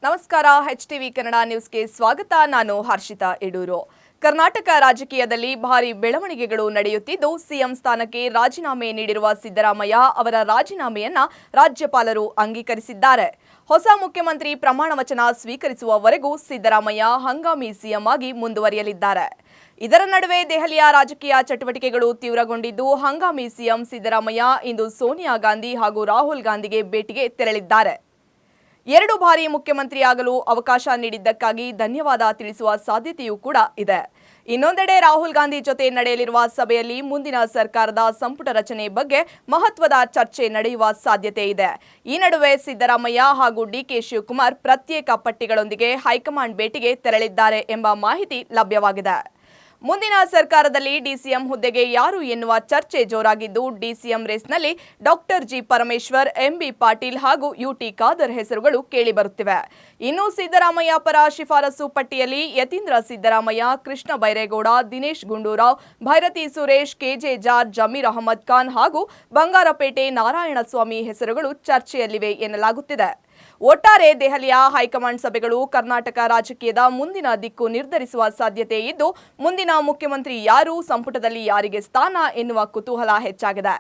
ನಮಸ್ಕಾರ. HTV ಕನ್ನಡ ನ್ಯೂಸ್ಗೆ ಸ್ವಾಗತ. ನಾನು ಹರ್ಷಿತಾ ಎಡೂರು. ಕರ್ನಾಟಕ ರಾಜಕೀಯದಲ್ಲಿ ಭಾರಿ ಬೆಳವಣಿಗೆಗಳು ನಡೆಯುತ್ತಿದ್ದು, ಸಿಎಂ ಸ್ಥಾನಕ್ಕೆ ರಾಜೀನಾಮೆ ನೀಡಿರುವ ಸಿದ್ದರಾಮಯ್ಯ ಅವರ ರಾಜೀನಾಮೆಯನ್ನ ರಾಜ್ಯಪಾಲರು ಅಂಗೀಕರಿಸಿದ್ದಾರೆ. ಹೊಸ ಮುಖ್ಯಮಂತ್ರಿ ಪ್ರಮಾಣ ವಚನ ಸ್ವೀಕರಿಸುವವರೆಗೂ ಸಿದ್ದರಾಮಯ್ಯ ಹಂಗಾಮಿ ಸಿಎಂ ಆಗಿ ಮುಂದುವರಿಯಲಿದ್ದಾರೆ. ಇದರ ನಡುವೆ ದೆಹಲಿಯ ರಾಜಕೀಯ ಚಟುವಟಿಕೆಗಳು ತೀವ್ರಗೊಂಡಿದ್ದು, ಹಂಗಾಮಿ ಸಿಎಂ ಸಿದ್ದರಾಮಯ್ಯ ಇಂದು ಸೋನಿಯಾ ಗಾಂಧಿ ಹಾಗೂ ರಾಹುಲ್ ಗಾಂಧಿಗೆ ಭೇಟಿಗೆ ತೆರಳಿದ್ದಾರೆ. 2 ಬಾರಿ ಮುಖ್ಯಮಂತ್ರಿಯಾಗಲು ಅವಕಾಶ ನೀಡಿದ್ದಕ್ಕಾಗಿ ಧನ್ಯವಾದ ತಿಳಿಸುವ ಸಾಧ್ಯತೆಯೂ ಕೂಡ ಇದೆ. ಇನ್ನೊಂದೆಡೆ ರಾಹುಲ್ ಗಾಂಧಿ ಜೊತೆ ನಡೆಯಲಿರುವ ಸಭೆಯಲ್ಲಿ ಮುಂದಿನ ಸರ್ಕಾರದ ಸಂಪುಟ ರಚನೆ ಬಗ್ಗೆ ಮಹತ್ವದ ಚರ್ಚೆ ನಡೆಯುವ ಸಾಧ್ಯತೆ ಇದೆ. ಈ ನಡುವೆ ಸಿದ್ದರಾಮಯ್ಯ ಹಾಗೂ ಡಿಕೆ ಶಿವಕುಮಾರ್ ಪ್ರತ್ಯೇಕ ಪಟ್ಟಿಗಳೊಂದಿಗೆ ಹೈಕಮಾಂಡ್ ಭೇಟಿಗೆ ತೆರಳಿದ್ದಾರೆ ಎಂಬ ಮಾಹಿತಿ ಲಭ್ಯವಾಗಿದೆ. ಮುಂದಿನ ಸರ್ಕಾರದಲ್ಲಿ ಡಿಸಿಎಂ ಹುದ್ದೆಗೆ ಯಾರು ಎನ್ನುವ ಚರ್ಚೆ ಜೋರಾಗಿದ್ದು, ಡಿಸಿಎಂ ರೇಸ್ನಲ್ಲಿ doctor G Parameshwar, M B Patil ಹಾಗೂ ಯುಟಿ ಖಾದರ್ ಹೆಸರುಗಳು ಕೇಳಿಬರುತ್ತಿವೆ. ಇನ್ನು ಸಿದ್ದರಾಮಯ್ಯ ಪರ ಶಿಫಾರಸು ಪಟ್ಟಿಯಲ್ಲಿ ಯತೀಂದ್ರ ಸಿದ್ದರಾಮಯ್ಯ, ಕೃಷ್ಣ ಬೈರೇಗೌಡ, ದಿನೇಶ್ ಗುಂಡೂರಾವ್, ಭೈರತಿ ಸುರೇಶ್, ಕೆಜೆ ಜಾರ್ಜ್, ಜಮೀರ್ ಅಹಮದ್ ಖಾನ್ ಹಾಗೂ ಬಂಗಾರಪೇಟೆ ನಾರಾಯಣಸ್ವಾಮಿ ಹೆಸರುಗಳು ಚರ್ಚೆಯಲ್ಲಿವೆ ಎನ್ನಲಾಗುತ್ತಿದೆ. ಒಟ್ಟಾರೆ ದೆಹಲಿಯ ಹೈಕಮಾಂಡ್ ಸಭೆಗಳು ಕರ್ನಾಟಕ ರಾಜಕೀಯದ ಮುಂದಿನ ದಿಕ್ಕು ನಿರ್ಧರಿಸುವ ಸಾಧ್ಯತೆ ಇದ್ದು, ಮುಂದಿನ ಮುಖ್ಯಮಂತ್ರಿ ಯಾರು, ಸಂಪುಟದಲ್ಲಿ ಯಾರಿಗೆ ಸ್ಥಾನ ಎನ್ನುವ ಕುತೂಹಲ ಹೆಚ್ಚಾಗಿದೆ.